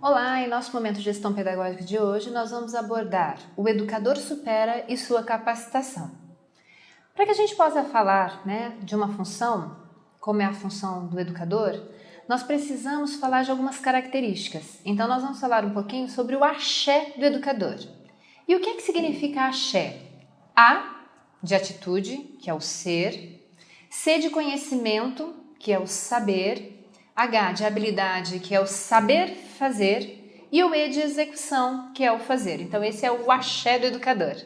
Olá, em nosso momento de gestão pedagógica de hoje, nós vamos abordar o educador supera e sua capacitação. Para que a gente possa falar de uma função, como é a função do educador, nós precisamos falar de algumas características. Então, nós vamos falar um pouquinho sobre o axé do educador. E o que significa axé? A, de atitude, que é o ser, C, de conhecimento, que é o saber, H, de habilidade, que é o saber fazer, e o E, de execução, que é o fazer. Então, esse é o axé do educador.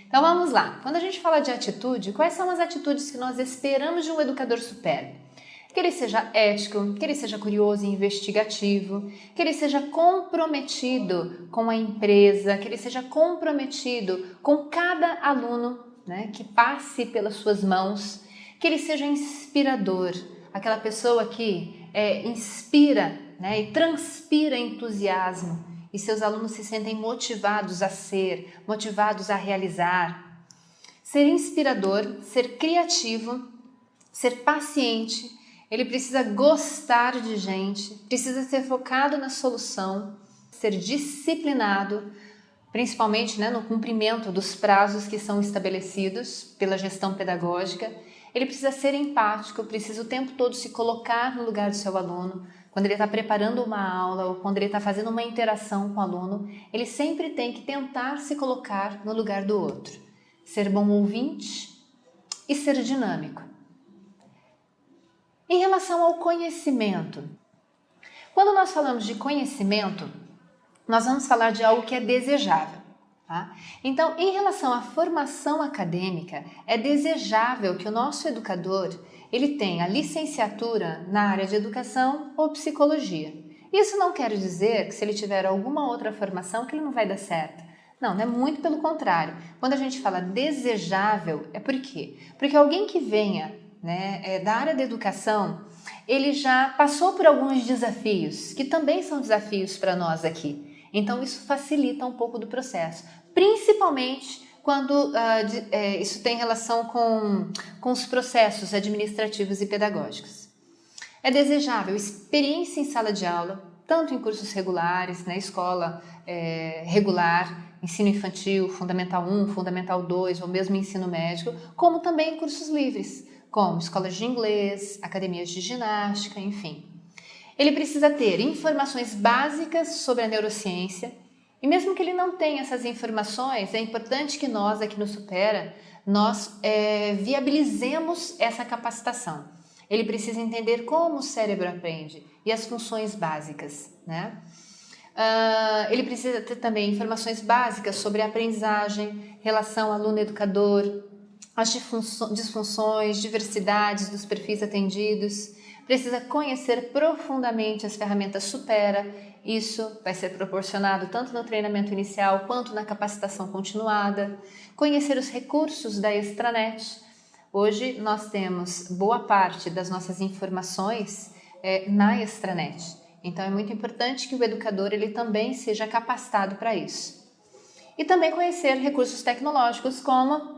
Então, vamos lá. Quando a gente fala de atitude, quais são as atitudes que nós esperamos de um educador supera? Que ele seja ético, que ele seja curioso e investigativo, que ele seja comprometido com a empresa, que ele seja comprometido com cada aluno que passe pelas suas mãos, que ele seja inspirador, aquela pessoa que inspira e transpira entusiasmo e seus alunos se sentem motivados a ser, motivados a realizar. Ser inspirador, ser criativo, ser paciente, ele precisa gostar de gente, precisa ser focado na solução, ser disciplinado, principalmente no cumprimento dos prazos que são estabelecidos pela gestão pedagógica. Ele precisa ser empático, precisa o tempo todo se colocar no lugar do seu aluno. Quando ele está preparando uma aula ou quando ele está fazendo uma interação com o aluno, ele sempre tem que tentar se colocar no lugar do outro. Ser bom ouvinte e ser dinâmico. Em relação ao conhecimento, quando nós falamos de conhecimento, nós vamos falar de algo que é desejável. Tá? Então, em relação à formação acadêmica, é desejável que o nosso educador ele tenha licenciatura na área de educação ou psicologia. Isso não quer dizer que se ele tiver alguma outra formação que ele não vai dar certo. Não é muito pelo contrário. Quando a gente fala desejável, é por quê? Porque alguém que venha da área da educação, ele já passou por alguns desafios, que também são desafios para nós aqui. Então, isso facilita um pouco do processo, principalmente quando isso tem relação com os processos administrativos e pedagógicos. É desejável experiência em sala de aula, tanto em cursos regulares, na escola regular, ensino infantil, Fundamental 1, Fundamental 2 ou mesmo ensino médio, como também em cursos livres, como escolas de inglês, academias de ginástica, enfim. Ele precisa ter informações básicas sobre a neurociência e mesmo que ele não tenha essas informações, é importante que nós aqui no Supera, nós viabilizemos essa capacitação. Ele precisa entender como o cérebro aprende e as funções básicas, ele precisa ter também informações básicas sobre a aprendizagem, relação aluno-educador, as disfunções, diversidades dos perfis atendidos. Precisa conhecer profundamente as ferramentas Supera. Isso vai ser proporcionado tanto no treinamento inicial quanto na capacitação continuada. Conhecer os recursos da extranet. Hoje nós temos boa parte das nossas informações na extranet. Então é muito importante que o educador ele também seja capacitado para isso. E também conhecer recursos tecnológicos como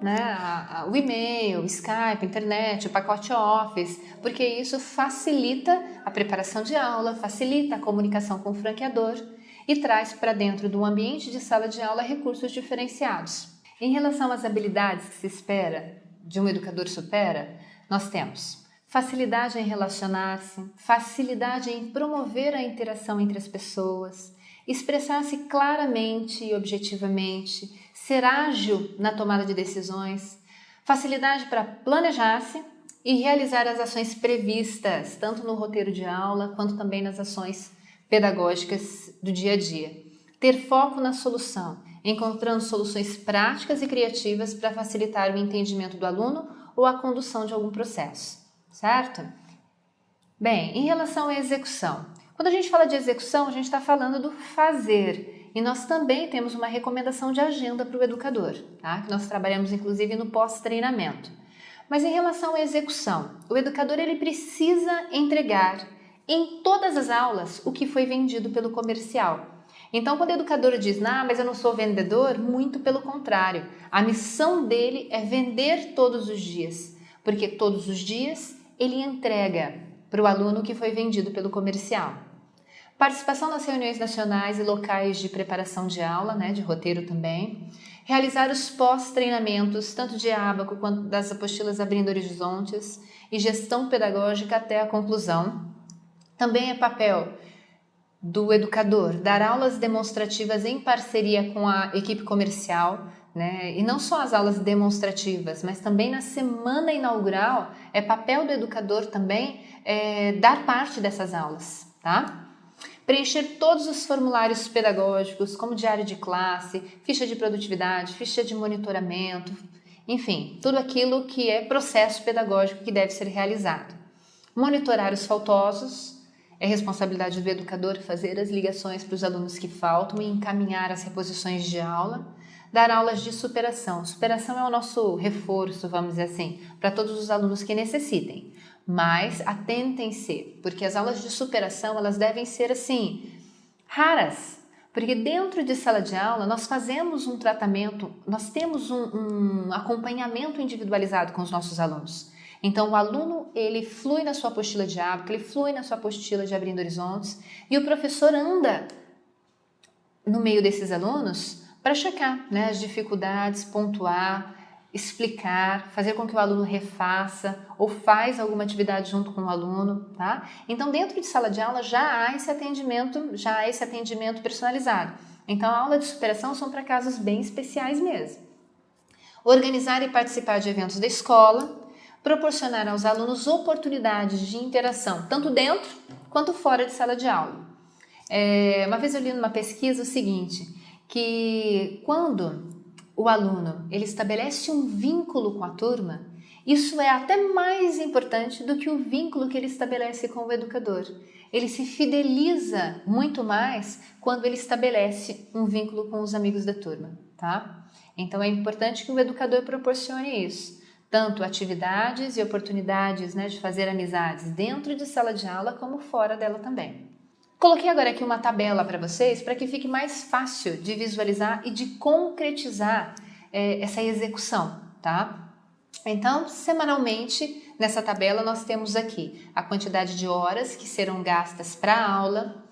o e-mail, o Skype, internet, o pacote Office, porque isso facilita a preparação de aula, facilita a comunicação com o franqueador e traz para dentro do ambiente de sala de aula recursos diferenciados. Em relação às habilidades que se espera de um educador supera, nós temos facilidade em relacionar-se, facilidade em promover a interação entre as pessoas, expressar-se claramente e objetivamente, ser ágil na tomada de decisões, facilidade para planejar-se e realizar as ações previstas, tanto no roteiro de aula quanto também nas ações pedagógicas do dia a dia. Ter foco na solução, encontrando soluções práticas e criativas para facilitar o entendimento do aluno ou a condução de algum processo, certo? Bem, em relação à execução, quando a gente fala de execução, a gente está falando do fazer. E nós também temos uma recomendação de agenda para o educador, que nós trabalhamos inclusive no pós-treinamento. Mas em relação à execução, o educador ele precisa entregar em todas as aulas o que foi vendido pelo comercial. Então, quando o educador diz, mas eu não sou vendedor, muito pelo contrário. A missão dele é vender todos os dias, porque todos os dias ele entrega para o aluno que foi vendido pelo comercial. Participação nas reuniões nacionais e locais de preparação de aula, né, de roteiro também. Realizar os pós-treinamentos, tanto de Abaco quanto das apostilas Abrindo Horizontes e gestão pedagógica até a conclusão. Também é papel do educador dar aulas demonstrativas em parceria com a equipe comercial, né? E não só as aulas demonstrativas, mas também na semana inaugural é papel do educador também dar parte dessas aulas, tá? Preencher todos os formulários pedagógicos, como diário de classe, ficha de produtividade, ficha de monitoramento, enfim, tudo aquilo que é processo pedagógico que deve ser realizado. Monitorar os faltosos, é responsabilidade do educador fazer as ligações para os alunos que faltam e encaminhar as reposições de aula. Dar aulas de superação. Superação é o nosso reforço, vamos dizer assim, para todos os alunos que necessitem. Mas atentem-se, porque as aulas de superação elas devem ser assim, raras. Porque dentro de sala de aula nós fazemos um tratamento, nós temos um acompanhamento individualizado com os nossos alunos. Então o aluno ele flui na sua apostila de Abaco, ele flui na sua apostila de Abrindo Horizontes e o professor anda no meio desses alunos para checar, né, as dificuldades, pontuar, explicar, fazer com que o aluno refaça ou faz alguma atividade junto com o aluno, tá? Então dentro de sala de aula já há esse atendimento personalizado. Então a aula de superação são para casos bem especiais mesmo. Organizar e participar de eventos da escola, proporcionar aos alunos oportunidades de interação, tanto dentro quanto fora de sala de aula. Uma vez eu li numa pesquisa o seguinte, que quando o aluno ele estabelece um vínculo com a turma, isso é até mais importante do que o vínculo que ele estabelece com o educador. Ele se fideliza muito mais quando ele estabelece um vínculo com os amigos da turma, tá? Então é importante que o educador proporcione isso. Tanto atividades e oportunidades, né, de fazer amizades dentro de sala de aula como fora dela também. Coloquei agora aqui uma tabela para vocês para que fique mais fácil de visualizar e de concretizar essa execução, tá? Então, semanalmente, nessa tabela nós temos aqui a quantidade de horas que serão gastas para a aula.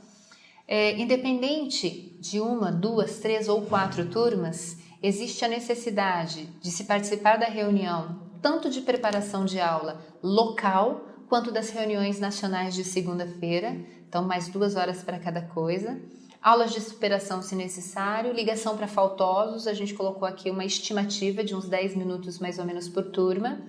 Independente de uma, duas, três ou quatro turmas, existe a necessidade de se participar da reunião tanto de preparação de aula local, quanto das reuniões nacionais de segunda-feira, então mais 2 horas para cada coisa. Aulas de superação se necessário, ligação para faltosos, a gente colocou aqui uma estimativa de uns 10 minutos mais ou menos por turma.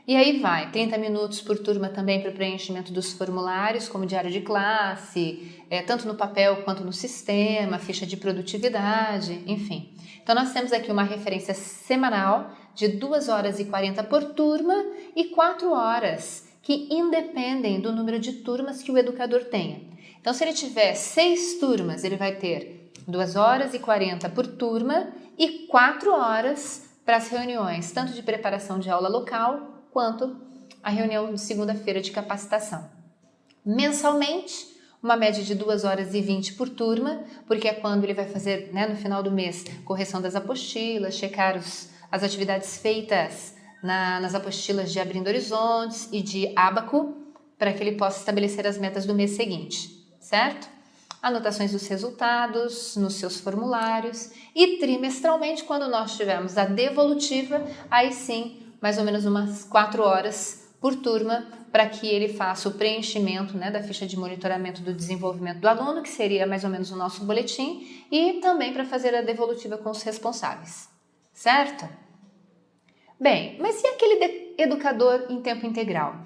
E aí vai, 30 minutos por turma também para o preenchimento dos formulários, como diário de classe, tanto no papel quanto no sistema, ficha de produtividade, enfim. Então nós temos aqui uma referência semanal de 2 horas e 40 por turma e 4 horas, que independem do número de turmas que o educador tenha. Então se ele tiver 6 turmas, ele vai ter 2 horas e 40 por turma e 4 horas para as reuniões, tanto de preparação de aula local, quanto a reunião de segunda-feira de capacitação. Mensalmente, uma média de 2 horas e 20 por turma, porque é quando ele vai fazer, né, no final do mês, correção das apostilas, checar as atividades feitas nas apostilas de Abrindo Horizontes e de Abaco, para que ele possa estabelecer as metas do mês seguinte, certo? Anotações dos resultados nos seus formulários e trimestralmente, quando nós tivermos a devolutiva, aí sim, mais ou menos umas 4 horas por turma, para que ele faça o preenchimento, né, da ficha de monitoramento do desenvolvimento do aluno, que seria mais ou menos o nosso boletim, e também para fazer a devolutiva com os responsáveis, certo? Bem, mas e aquele educador em tempo integral?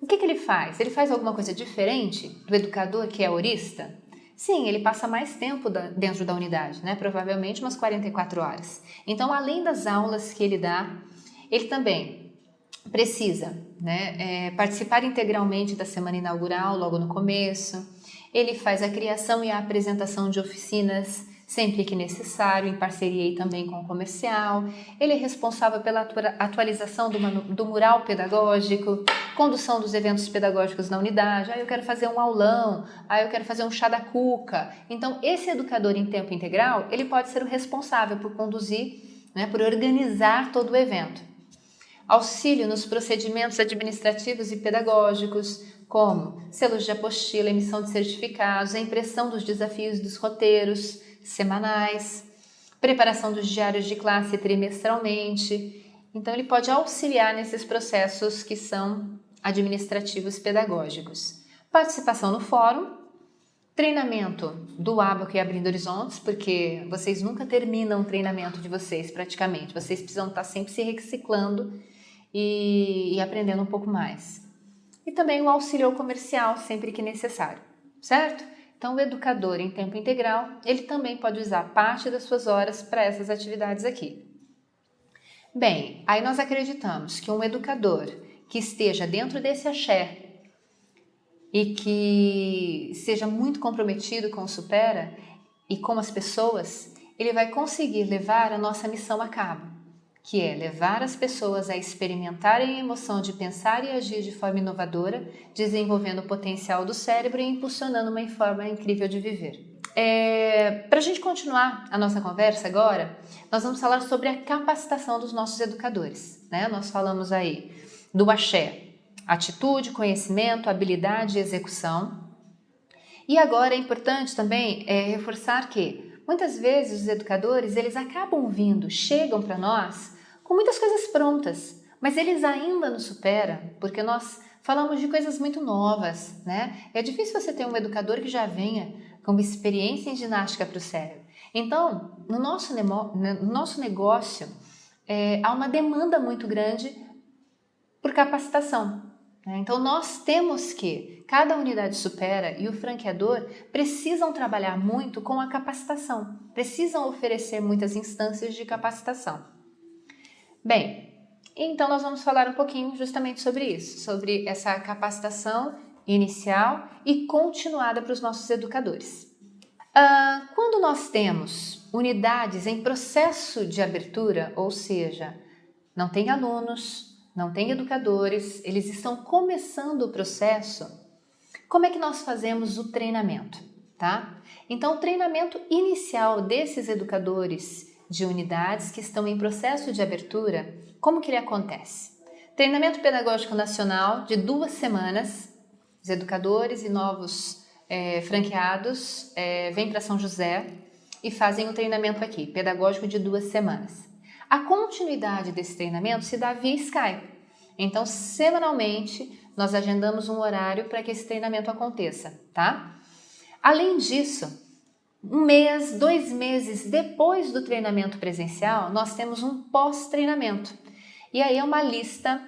O que ele faz? Ele faz alguma coisa diferente do educador que é horista? Sim, ele passa mais tempo dentro da unidade, né? Provavelmente umas 44 horas. Então, além das aulas que ele dá, ele também precisa, né, participar integralmente da semana inaugural, logo no começo. Ele faz a criação e a apresentação de oficinas sempre que necessário, em parceria aí também com o comercial. Ele é responsável pela atualização do mural pedagógico, condução dos eventos pedagógicos na unidade. Eu quero fazer um aulão, eu quero fazer um chá da cuca. Então, esse educador em tempo integral, ele pode ser o responsável por conduzir, né, por organizar todo o evento. Auxílio nos procedimentos administrativos e pedagógicos, como selos de apostila, emissão de certificados, a impressão dos desafios dos roteiros semanais, preparação dos diários de classe trimestralmente. Então, ele pode auxiliar nesses processos que são administrativos pedagógicos. Participação no fórum, treinamento do Abaco e Abrindo Horizontes, porque vocês nunca terminam o treinamento de vocês praticamente, vocês precisam estar sempre se reciclando e aprendendo um pouco mais. E também o auxílio comercial sempre que necessário, certo? Então, o educador em tempo integral, ele também pode usar parte das suas horas para essas atividades aqui. Bem, aí nós acreditamos que um educador que esteja dentro desse axé e que seja muito comprometido com o Supera e com as pessoas, ele vai conseguir levar a nossa missão a cabo, que é levar as pessoas a experimentarem a emoção de pensar e agir de forma inovadora, desenvolvendo o potencial do cérebro e impulsionando uma forma incrível de viver. Para a gente continuar a nossa conversa agora, nós vamos falar sobre a capacitação dos nossos educadores, né? Nós falamos aí do axé, atitude, conhecimento, habilidade e execução. E agora é importante também reforçar que muitas vezes os educadores, eles acabam chegam para nós com muitas coisas prontas, mas eles ainda nos superam, porque nós falamos de coisas muito novas, né? É difícil você ter um educador que já venha com uma experiência em ginástica para o cérebro. Então, no nosso negócio, há uma demanda muito grande por capacitação. Então, nós temos que, cada unidade Supera e o franqueador precisam trabalhar muito com a capacitação, precisam oferecer muitas instâncias de capacitação. Bem, então nós vamos falar um pouquinho justamente sobre isso, sobre essa capacitação inicial e continuada para os nossos educadores. Quando nós temos unidades em processo de abertura, ou seja, não tem alunos, não tem educadores, eles estão começando o processo, como é que nós fazemos o treinamento, tá? Então, o treinamento inicial desses educadores de unidades que estão em processo de abertura, como que ele acontece? Treinamento Pedagógico Nacional de 2 semanas, os educadores e novos franqueados vêm para São José e fazem o treinamento aqui, pedagógico de 2 semanas. A continuidade desse treinamento se dá via Skype. Então, semanalmente, nós agendamos um horário para que esse treinamento aconteça, tá? Além disso, 1 mês, 2 meses depois do treinamento presencial, nós temos um pós-treinamento. E aí é uma lista,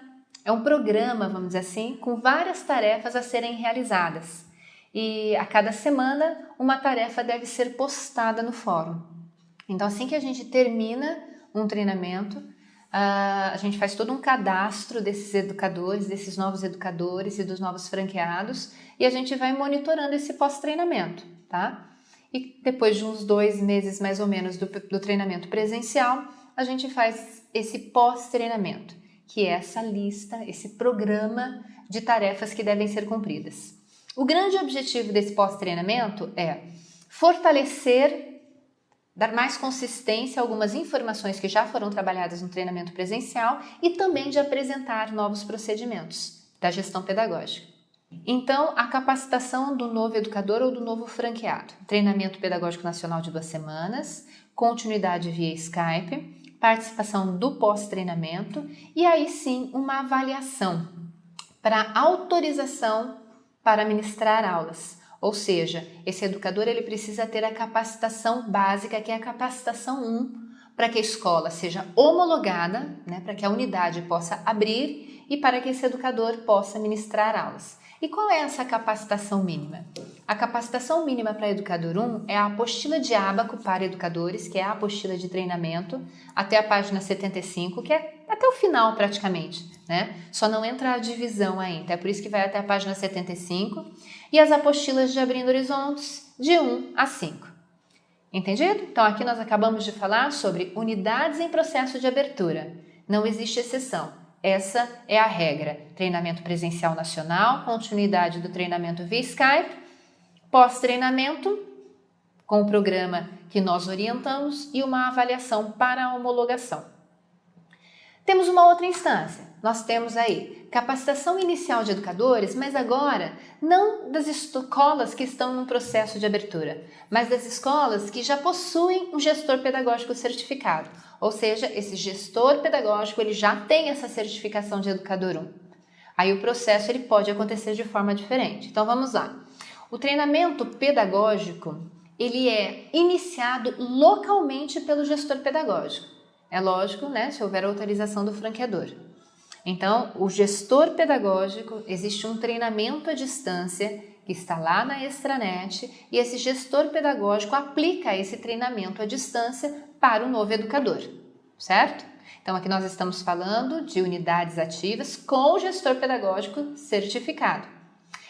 é um programa, vamos dizer assim, com várias tarefas a serem realizadas. E a cada semana, uma tarefa deve ser postada no fórum. Então, assim que a gente termina um treinamento, a gente faz todo um cadastro desses educadores, desses novos educadores e dos novos franqueados, e a gente vai monitorando esse pós-treinamento, tá? E depois de uns 2 meses mais ou menos do treinamento presencial, a gente faz esse pós-treinamento, que é essa lista, esse programa de tarefas que devem ser cumpridas. O grande objetivo desse pós-treinamento é fortalecer, dar mais consistência a algumas informações que já foram trabalhadas no treinamento presencial e também de apresentar novos procedimentos da gestão pedagógica. Então, a capacitação do novo educador ou do novo franqueado. Treinamento Pedagógico Nacional de 2 semanas, continuidade via Skype, participação do pós-treinamento e aí sim uma avaliação para autorização para ministrar aulas. Ou seja, esse educador ele precisa ter a capacitação básica, que é a capacitação 1, para que a escola seja homologada, né, para que a unidade possa abrir e para que esse educador possa ministrar aulas. E qual é essa capacitação mínima? A capacitação mínima para educador 1 é a apostila de Abaco para educadores, que é a apostila de treinamento, até a página 75, que é até o final praticamente, né? Só não entra a divisão ainda, é por isso que vai até a página 75, e as apostilas de Abrindo Horizontes, de 1 a 5. Entendido? Então aqui nós acabamos de falar sobre unidades em processo de abertura. Não existe exceção. Essa é a regra. Treinamento presencial nacional, continuidade do treinamento via Skype, pós-treinamento com o programa que nós orientamos e uma avaliação para a homologação. Temos uma outra instância. Nós temos aí capacitação inicial de educadores, mas agora não das escolas que estão no processo de abertura, mas das escolas que já possuem um gestor pedagógico certificado. Ou seja, esse gestor pedagógico ele já tem essa certificação de Educador 1. Aí o processo ele pode acontecer de forma diferente. Então vamos lá. O treinamento pedagógico ele é iniciado localmente pelo gestor pedagógico. É lógico, né, se houver autorização do franqueador. Então, o gestor pedagógico, existe um treinamento à distância que está lá na extranet e esse gestor pedagógico aplica esse treinamento à distância para o novo educador, certo? Então, aqui nós estamos falando de unidades ativas com o gestor pedagógico certificado.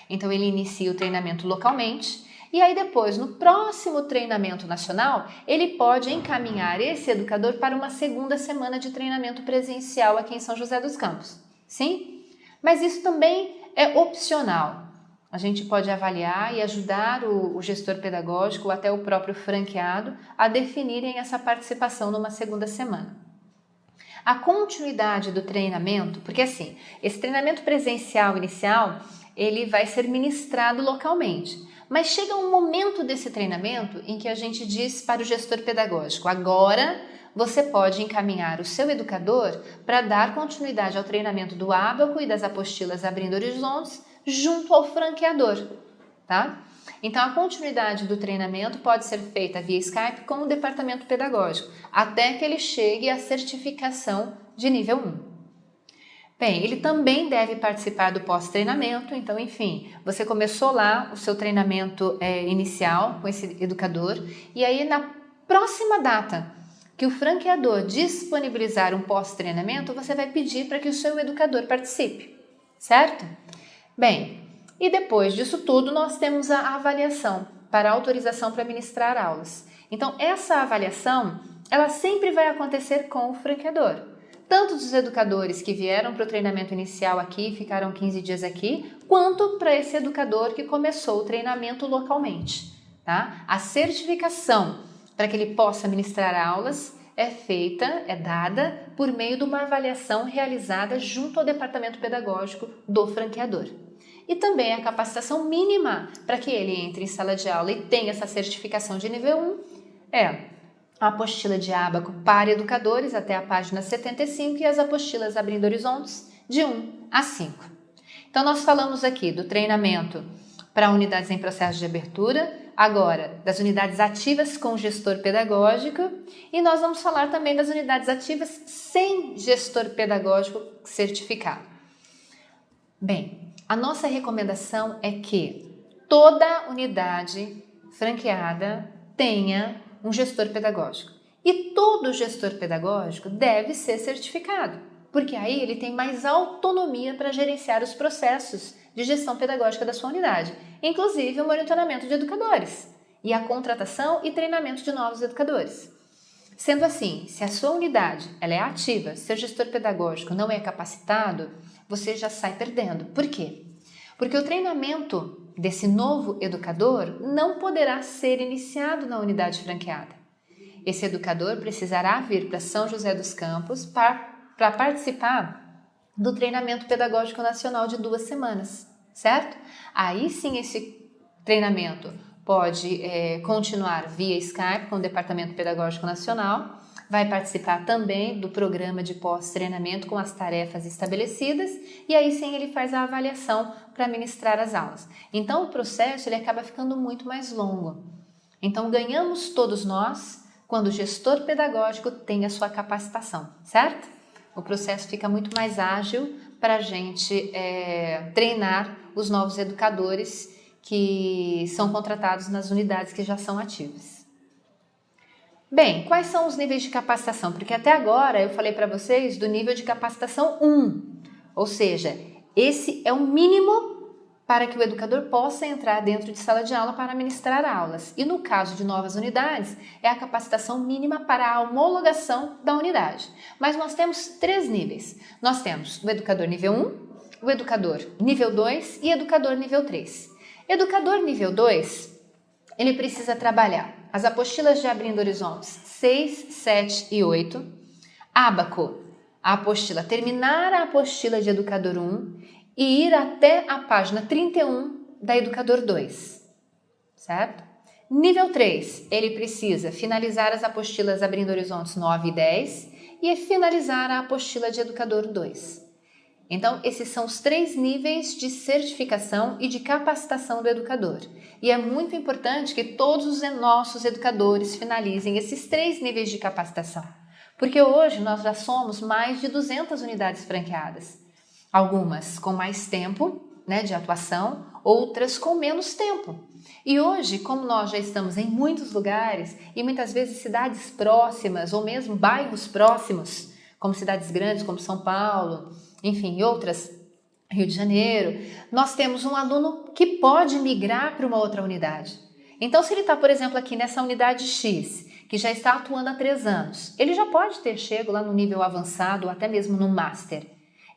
Então, ele inicia o treinamento localmente e aí depois, no próximo treinamento nacional, ele pode encaminhar esse educador para uma segunda semana de treinamento presencial aqui em São José dos Campos. Sim? Mas isso também é opcional. A gente pode avaliar e ajudar o gestor pedagógico ou até o próprio franqueado a definirem essa participação numa segunda semana. A continuidade do treinamento, porque assim, esse treinamento presencial inicial, ele vai ser ministrado localmente. Mas chega um momento desse treinamento em que a gente diz para o gestor pedagógico, agora você pode encaminhar o seu educador para dar continuidade ao treinamento do ábaco e das apostilas Abrindo Horizontes junto ao franqueador, tá? Então, a continuidade do treinamento pode ser feita via Skype com o departamento pedagógico, até que ele chegue à certificação de nível 1. Bem, ele também deve participar do pós-treinamento, então, enfim, você começou lá o seu treinamento inicial com esse educador e aí na próxima data que o franqueador disponibilizar um pós-treinamento, você vai pedir para que o seu educador participe, certo? Bem, e depois disso tudo nós temos a avaliação para autorização para ministrar aulas. Então, essa avaliação, ela sempre vai acontecer com o franqueador. Tanto dos educadores que vieram para o treinamento inicial aqui, ficaram 15 dias aqui, quanto para esse educador que começou o treinamento localmente. Tá? A certificação para que ele possa ministrar aulas é dada por meio de uma avaliação realizada junto ao departamento pedagógico do franqueador. E também a capacitação mínima para que ele entre em sala de aula e tenha essa certificação de nível 1 é a apostila de ábaco para educadores até a página 75 e as apostilas Abrindo Horizontes de 1 a 5. Então, nós falamos aqui do treinamento para unidades em processo de abertura, agora das unidades ativas com gestor pedagógico e nós vamos falar também das unidades ativas sem gestor pedagógico certificado. Bem, a nossa recomendação é que toda unidade franqueada tenha um gestor pedagógico. E todo gestor pedagógico deve ser certificado, porque aí ele tem mais autonomia para gerenciar os processos de gestão pedagógica da sua unidade, inclusive o monitoramento de educadores e a contratação e treinamento de novos educadores. Sendo assim, se a sua unidade ela é ativa, seu gestor pedagógico não é capacitado, você já sai perdendo. Por quê? Porque o treinamento desse novo educador não poderá ser iniciado na unidade franqueada. Esse educador precisará vir para São José dos Campos para participar do treinamento pedagógico nacional de 2 semanas, certo? Aí sim esse treinamento pode continuar via Skype com o Departamento Pedagógico Nacional, vai participar também do programa de pós-treinamento com as tarefas estabelecidas e aí sim ele faz a avaliação para ministrar as aulas. Então o processo ele acaba ficando muito mais longo. Então ganhamos todos nós quando o gestor pedagógico tem a sua capacitação, certo? O processo fica muito mais ágil para a gente treinar os novos educadores que são contratados nas unidades que já são ativas. Bem, quais são os níveis de capacitação? Porque até agora eu falei para vocês do nível de capacitação 1, ou seja, esse é o mínimo para que o educador possa entrar dentro de sala de aula para ministrar aulas. E no caso de novas unidades, é a capacitação mínima para a homologação da unidade. Mas nós temos 3 níveis. Nós temos o educador nível 1, o educador nível 2 e educador nível 3. Educador nível 2, ele precisa trabalhar as apostilas de Abrindo Horizontes 6, 7 e 8, ábaco a apostila, terminar a apostila de Educador 1 e ir até a página 31 da Educador 2, certo? Nível 3, ele precisa finalizar as apostilas Abrindo Horizontes 9 e 10 e finalizar a apostila de Educador 2. Então, esses são os 3 níveis de certificação e de capacitação do educador. E é muito importante que todos os nossos educadores finalizem esses 3 níveis de capacitação. Porque hoje nós já somos mais de 200 unidades franqueadas. Algumas com mais tempo, né, de atuação, outras com menos tempo. E hoje, como nós já estamos em muitos lugares e muitas vezes cidades próximas ou mesmo bairros próximos, como cidades grandes como São Paulo, enfim, e outras, Rio de Janeiro, nós temos um aluno que pode migrar para uma outra unidade. Então, se ele está, por exemplo, aqui nessa unidade X, que já está atuando há 3 anos, ele já pode ter chego lá no nível avançado ou até mesmo no Master.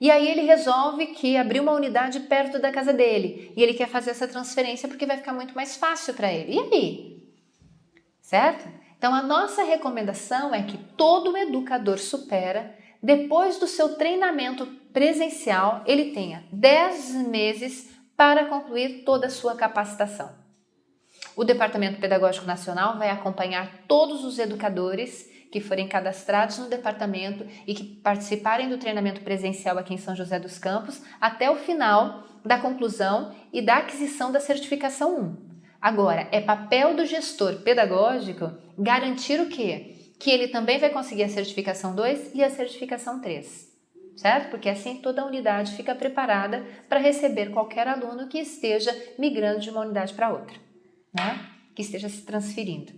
E aí ele resolve que abriu uma unidade perto da casa dele e ele quer fazer essa transferência porque vai ficar muito mais fácil para ele. E aí? Certo? Então, a nossa recomendação é que todo educador supera, depois do seu treinamento presencial, ele tenha 10 meses para concluir toda a sua capacitação. O Departamento Pedagógico Nacional vai acompanhar todos os educadores que forem cadastrados no departamento e que participarem do treinamento presencial aqui em São José dos Campos até o final da conclusão e da aquisição da certificação 1. Agora, é papel do gestor pedagógico garantir o quê? Que ele também vai conseguir a certificação 2 e a certificação 3, certo? Porque assim toda a unidade fica preparada para receber qualquer aluno que esteja migrando de uma unidade para outra, né? Que esteja se transferindo.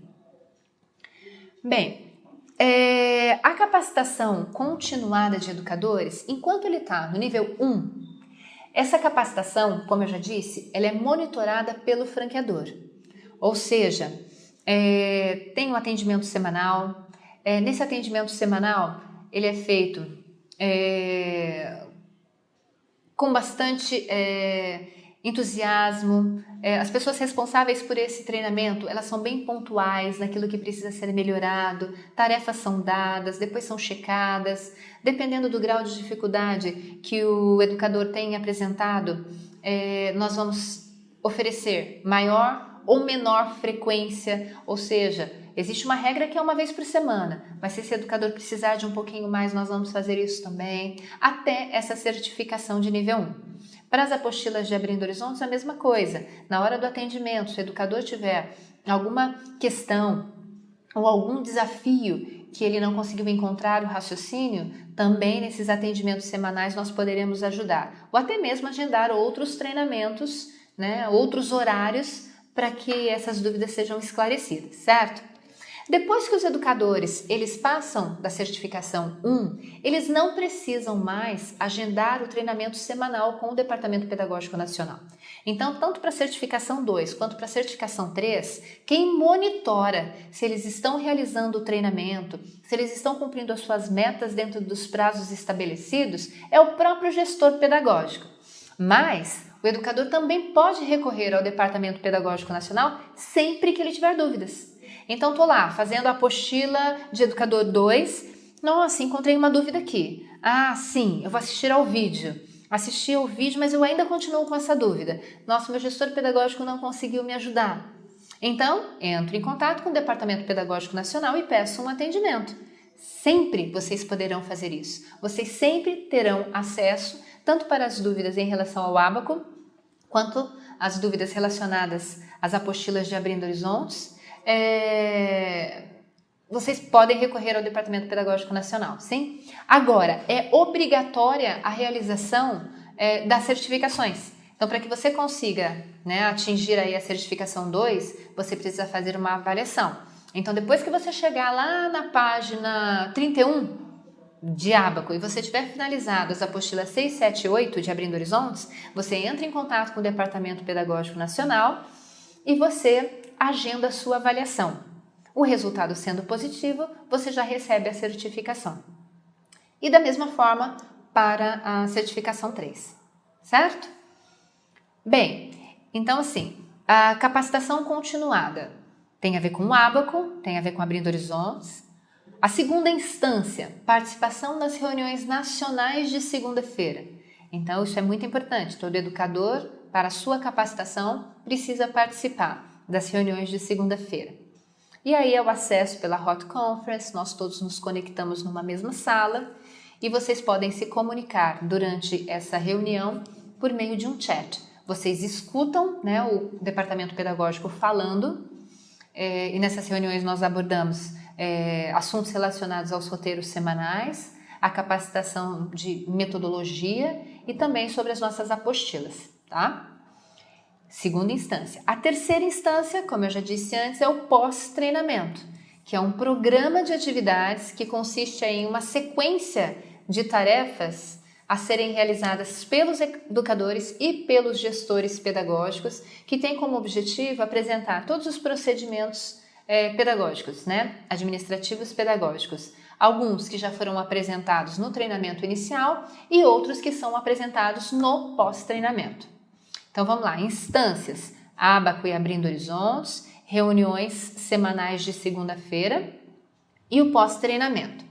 Bem, a capacitação continuada de educadores, enquanto ele está no nível 1, essa capacitação, como eu já disse, ela é monitorada pelo franqueador. Ou seja, tem um atendimento semanal. Nesse atendimento semanal, ele é feito com bastante entusiasmo. As pessoas responsáveis por esse treinamento, elas são bem pontuais naquilo que precisa ser melhorado, tarefas são dadas, depois são checadas, dependendo do grau de dificuldade que o educador tem apresentado, nós vamos oferecer maior ou menor frequência, ou seja, existe uma regra que é uma vez por semana, mas se esse educador precisar de um pouquinho mais, nós vamos fazer isso também, até essa certificação de nível 1. Para as apostilas de Abrindo Horizontes, a mesma coisa. Na hora do atendimento, se o educador tiver alguma questão ou algum desafio que ele não conseguiu encontrar o raciocínio, também nesses atendimentos semanais nós poderemos ajudar. Ou até mesmo agendar outros treinamentos, né, outros horários para que essas dúvidas sejam esclarecidas, certo? Depois que os educadores eles passam da certificação 1, eles não precisam mais agendar o treinamento semanal com o Departamento Pedagógico Nacional. Então, tanto para a certificação 2 quanto para a certificação 3, quem monitora se eles estão realizando o treinamento, se eles estão cumprindo as suas metas dentro dos prazos estabelecidos, é o próprio gestor pedagógico. Mas o educador também pode recorrer ao Departamento Pedagógico Nacional sempre que ele tiver dúvidas. Então, estou lá fazendo a apostila de Educador 2. Nossa, encontrei uma dúvida aqui. Ah, sim, eu vou assistir ao vídeo. Assisti ao vídeo, mas eu ainda continuo com essa dúvida. Nossa, meu gestor pedagógico não conseguiu me ajudar. Então, entro em contato com o Departamento Pedagógico Nacional e peço um atendimento. Sempre vocês poderão fazer isso. Vocês sempre terão acesso tanto para as dúvidas em relação ao Abaco, quanto as dúvidas relacionadas às apostilas de Abrindo Horizontes. Vocês podem recorrer ao Departamento Pedagógico Nacional, sim? Agora, é obrigatória a realização das certificações. Então, para que você consiga, né, atingir aí a certificação 2, você precisa fazer uma avaliação. Então, depois que você chegar lá na página 31 de Abaco e você tiver finalizado as apostilas 6, 7 e 8 de Abrindo Horizontes, você entra em contato com o Departamento Pedagógico Nacional e você agenda a sua avaliação. O resultado sendo positivo, você já recebe a certificação. E da mesma forma para a certificação 3, certo? Bem, então assim, a capacitação continuada tem a ver com o Abaco, tem a ver com Abrindo Horizontes. A segunda instância, participação nas reuniões nacionais de segunda-feira. Então, isso é muito importante. Todo educador, para a sua capacitação, precisa participar das reuniões de segunda-feira. E aí é o acesso pela Hot Conference, nós todos nos conectamos numa mesma sala e vocês podem se comunicar durante essa reunião por meio de um chat. Vocês escutam, né, o departamento pedagógico falando e nessas reuniões nós abordamos assuntos relacionados aos roteiros semanais, a capacitação de metodologia e também sobre as nossas apostilas, tá? Segunda instância. A terceira instância, como eu já disse antes, é o pós-treinamento, que é um programa de atividades que consiste em uma sequência de tarefas a serem realizadas pelos educadores e pelos gestores pedagógicos, que tem como objetivo apresentar todos os procedimentos pedagógicos, né? Administrativos pedagógicos. Alguns que já foram apresentados no treinamento inicial e outros que são apresentados no pós-treinamento. Então vamos lá, instâncias, Ábaco e Abrindo Horizontes, reuniões semanais de segunda-feira e o pós-treinamento.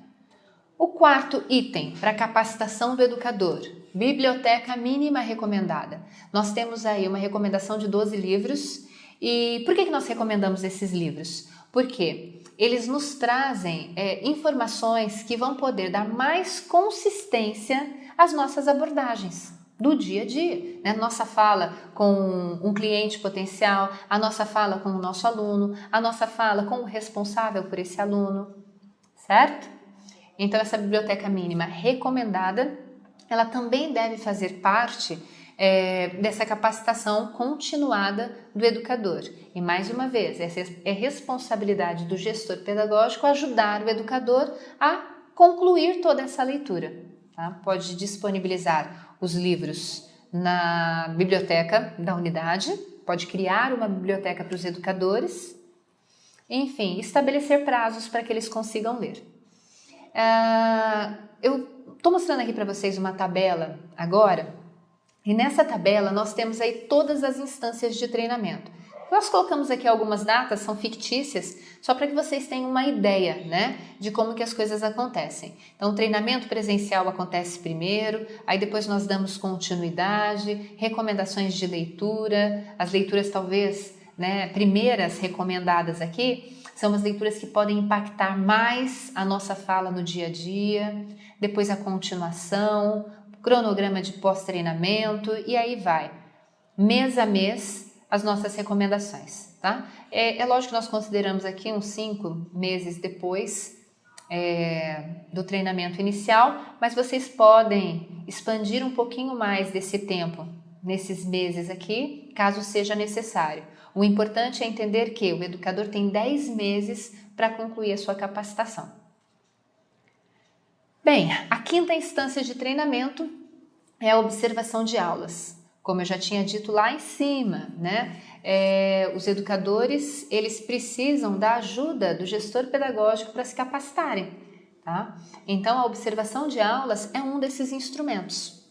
O quarto item para capacitação do educador, biblioteca mínima recomendada. Nós temos aí uma recomendação de 12 livros. E por que nós recomendamos esses livros? Porque eles nos trazem informações que vão poder dar mais consistência às nossas abordagens do dia a dia, né? Nossa fala com um cliente potencial, a nossa fala com o nosso aluno, a nossa fala com o responsável por esse aluno, certo? Então essa biblioteca mínima recomendada, ela também deve fazer parte dessa capacitação continuada do educador. E mais uma vez, essa é responsabilidade do gestor pedagógico ajudar o educador a concluir toda essa leitura. Tá? Pode disponibilizar os livros na biblioteca da unidade, pode criar uma biblioteca para os educadores, enfim, estabelecer prazos para que eles consigam ler. Eu estou mostrando aqui para vocês uma tabela agora, e nessa tabela nós temos aí todas as instâncias de treinamento. Nós colocamos aqui algumas datas, são fictícias, só para que vocês tenham uma ideia, né, de como que as coisas acontecem. Então, o treinamento presencial acontece primeiro, aí depois nós damos continuidade, recomendações de leitura, as leituras talvez, né, primeiras recomendadas aqui, são as leituras que podem impactar mais a nossa fala no dia a dia, depois a continuação, cronograma de pós-treinamento e aí vai, mês a mês, as nossas recomendações, tá? É lógico que nós consideramos aqui uns 5 meses depois do treinamento inicial, mas vocês podem expandir um pouquinho mais desse tempo nesses meses aqui, caso seja necessário. O importante é entender que o educador tem 10 meses para concluir a sua capacitação. Bem, a quinta instância de treinamento é a observação de aulas. Como eu já tinha dito lá em cima, né? Os educadores, eles precisam da ajuda do gestor pedagógico para se capacitarem, tá? Então, a observação de aulas é um desses instrumentos.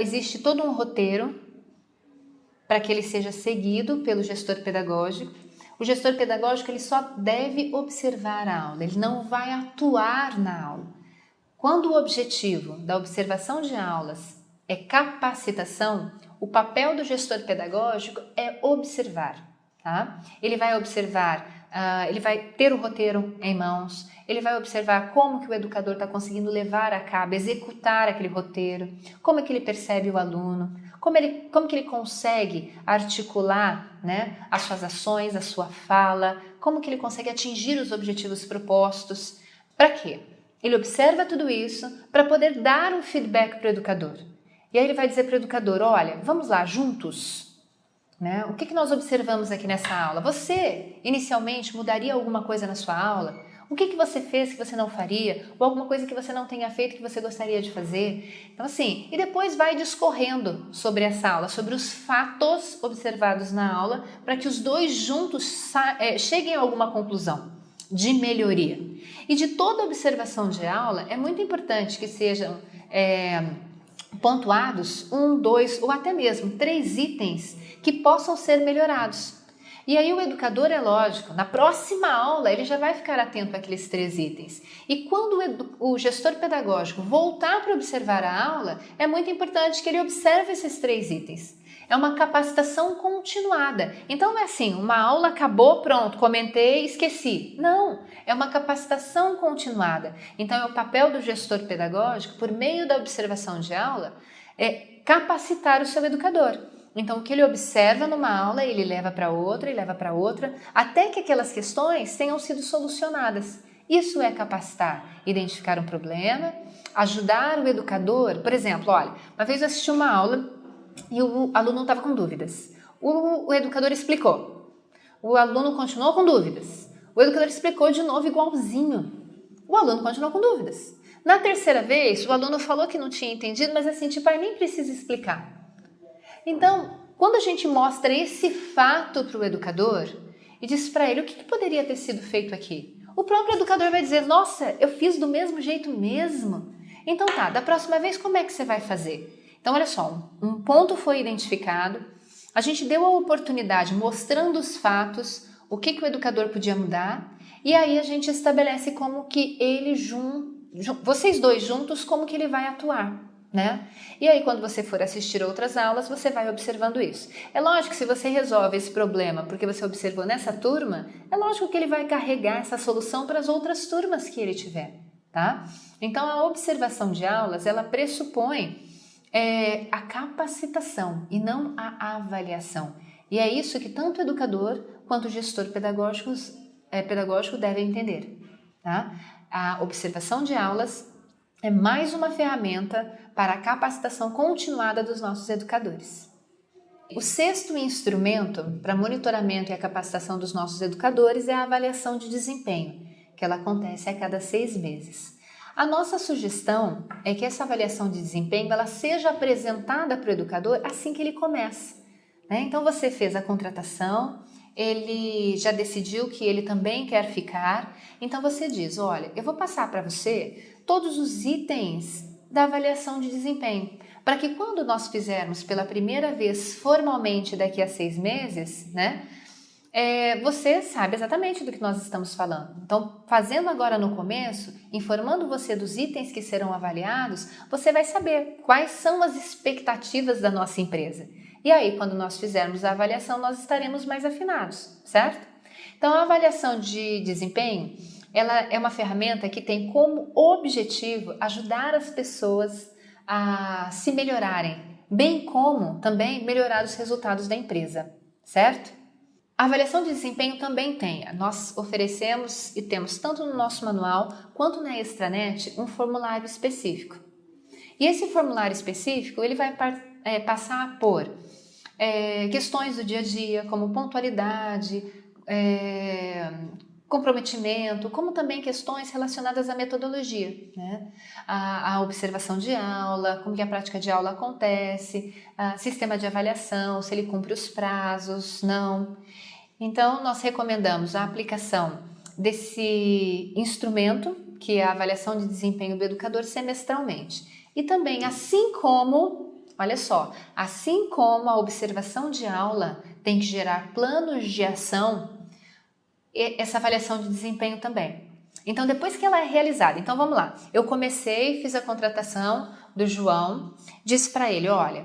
Existe todo um roteiro para que ele seja seguido pelo gestor pedagógico. O gestor pedagógico ele só deve observar a aula, ele não vai atuar na aula. Quando o objetivo da observação de aulas é capacitação, o papel do gestor pedagógico é observar. Tá? Ele vai observar, ele vai ter o roteiro em mãos, ele vai observar como que o educador está conseguindo levar a cabo, executar aquele roteiro, como é que ele percebe o aluno, como que ele consegue articular, né, as suas ações, a sua fala, como que ele consegue atingir os objetivos propostos. Para quê? Ele observa tudo isso para poder dar um feedback para o educador. E aí ele vai dizer para o educador, olha, vamos lá, juntos. Né? O que nós observamos aqui nessa aula? Você, inicialmente, mudaria alguma coisa na sua aula? O que você fez que você não faria? Ou alguma coisa que você não tenha feito que você gostaria de fazer? Então, assim, e depois vai discorrendo sobre essa aula, sobre os fatos observados na aula, para que os dois juntos cheguem a alguma conclusão de melhoria. E de toda observação de aula, é muito importante que sejam pontuados 1, 2 ou até mesmo 3 itens que possam ser melhorados. E aí o educador, é lógico, na próxima aula ele já vai ficar atento àqueles 3 itens. E quando o gestor pedagógico voltar para observar a aula, é muito importante que ele observe esses 3 itens. É uma capacitação continuada. Então não é assim, uma aula acabou, pronto, comentei, esqueci. Não, é uma capacitação continuada. Então é o papel do gestor pedagógico, por meio da observação de aula, é capacitar o seu educador. Então, o que ele observa numa aula, ele leva para outra, até que aquelas questões tenham sido solucionadas. Isso é capacitar, identificar um problema, ajudar o educador. Por exemplo, olha, uma vez eu assisti uma aula e o aluno estava com dúvidas. O educador explicou. O aluno continuou com dúvidas. O educador explicou de novo igualzinho. O aluno continuou com dúvidas. Na terceira vez, o aluno falou que não tinha entendido, mas assim, tipo, nem precisa explicar. Então, quando a gente mostra esse fato para o educador e diz para ele o que poderia ter sido feito aqui, o próprio educador vai dizer, nossa, eu fiz do mesmo jeito mesmo. Então tá, da próxima vez como é que você vai fazer? Então olha só, um ponto foi identificado, a gente deu a oportunidade mostrando os fatos, o que o educador podia mudar, e aí a gente estabelece como que ele vocês dois juntos, como que ele vai atuar. Né? E aí quando você for assistir outras aulas, você vai observando isso. É lógico que se você resolve esse problema porque você observou nessa turma, é lógico que ele vai carregar essa solução para as outras turmas que ele tiver, tá? Então a observação de aulas, ela pressupõe a capacitação e não a avaliação. E é isso que tanto o educador quanto o gestor pedagógico devem entender, tá? A observação de aulas é mais uma ferramenta para a capacitação continuada dos nossos educadores. O 6º instrumento para monitoramento e a capacitação dos nossos educadores é a avaliação de desempenho, que ela acontece a cada 6 meses. A nossa sugestão é que essa avaliação de desempenho ela seja apresentada para o educador assim que ele começa, né? Então você fez a contratação, ele já decidiu que ele também quer ficar, então você diz, olha, eu vou passar para você todos os itens da avaliação de desempenho, para que quando nós fizermos pela primeira vez formalmente daqui a 6 meses, né, você sabe exatamente do que nós estamos falando. Então, fazendo agora no começo, informando você dos itens que serão avaliados, você vai saber quais são as expectativas da nossa empresa. E aí, quando nós fizermos a avaliação, nós estaremos mais afinados, certo? Então, a avaliação de desempenho, ela é uma ferramenta que tem como objetivo ajudar as pessoas a se melhorarem, bem como também melhorar os resultados da empresa, certo? A avaliação de desempenho também nós oferecemos e temos tanto no nosso manual quanto na extranet um formulário específico. E esse formulário específico ele vai passar por questões do dia a dia, como pontualidade, comprometimento, como também questões relacionadas à metodologia, né? A observação de aula, como que a prática de aula acontece, sistema de avaliação, se ele cumpre os prazos, não. Então, nós recomendamos a aplicação desse instrumento, que é a avaliação de desempenho do educador, semestralmente. E também, assim como, olha só, assim como a observação de aula tem que gerar planos de ação, essa avaliação de desempenho também. Então, depois que ela é realizada, então vamos lá, eu fiz a contratação do João, disse para ele, olha,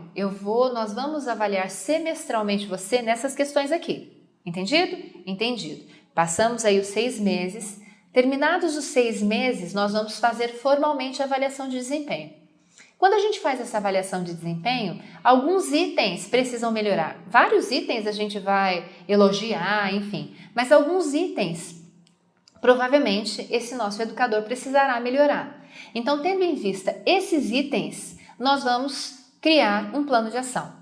nós vamos avaliar semestralmente você nessas questões aqui, entendido? Entendido. Passamos aí os 6 meses, terminados os 6 meses, nós vamos fazer formalmente a avaliação de desempenho. Quando a gente faz essa avaliação de desempenho, alguns itens precisam melhorar. Vários itens a gente vai elogiar, enfim. Mas alguns itens, provavelmente, esse nosso educador precisará melhorar. Então, tendo em vista esses itens, nós vamos criar um plano de ação.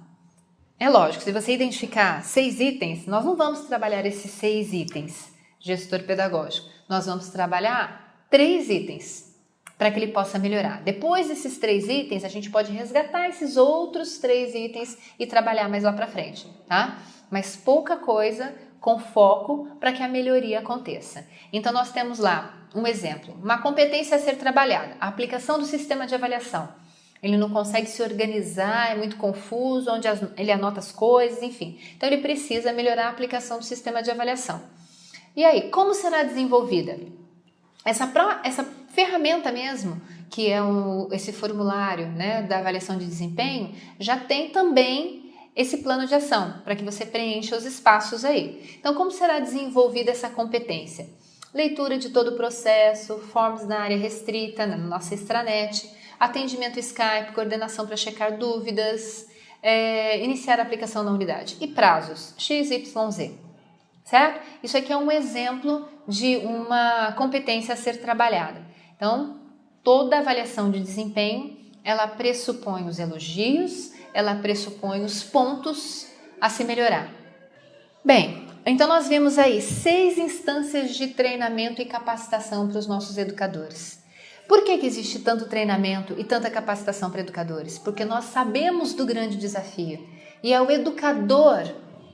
É lógico, se você identificar 6 itens, nós não vamos trabalhar esses 6 itens, gestor pedagógico. Nós vamos trabalhar 3 itens. Para que ele possa melhorar. Depois desses 3 itens, a gente pode resgatar esses outros 3 itens e trabalhar mais lá para frente, tá? Mas pouca coisa com foco para que a melhoria aconteça. Então, nós temos lá um exemplo, uma competência a ser trabalhada, a aplicação do sistema de avaliação. ele não consegue se organizar, é muito confuso, onde ele anota as coisas, enfim. Então ele precisa melhorar a aplicação do sistema de avaliação. E aí, como será desenvolvida? Essa ferramenta mesmo, que é esse formulário, né, da avaliação de desempenho, já tem também esse plano de ação, para que você preencha os espaços aí. Então, como será desenvolvida essa competência? Leitura de todo o processo, forms na área restrita, na nossa extranet, atendimento Skype, coordenação para checar dúvidas, iniciar a aplicação na unidade. E prazos, X, Y, Z. Certo? Isso aqui é um exemplo de uma competência a ser trabalhada. Então, toda avaliação de desempenho, ela pressupõe os elogios, ela pressupõe os pontos a se melhorar. Bem, então nós vimos aí 6 instâncias de treinamento e capacitação para os nossos educadores. Por que existe tanto treinamento e tanta capacitação para educadores? Porque nós sabemos do grande desafio e é o educador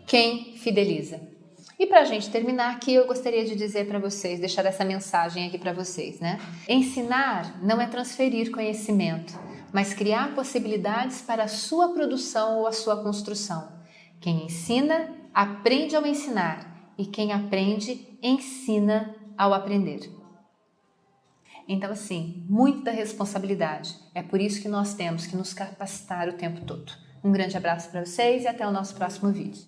quem fideliza. E para a gente terminar aqui, eu gostaria de dizer para vocês, deixar essa mensagem aqui para vocês, né? Ensinar não é transferir conhecimento, mas criar possibilidades para a sua produção ou a sua construção. Quem ensina, aprende ao ensinar, e quem aprende, ensina ao aprender. Então, assim, muita responsabilidade. É por isso que nós temos que nos capacitar o tempo todo. Um grande abraço para vocês e até o nosso próximo vídeo.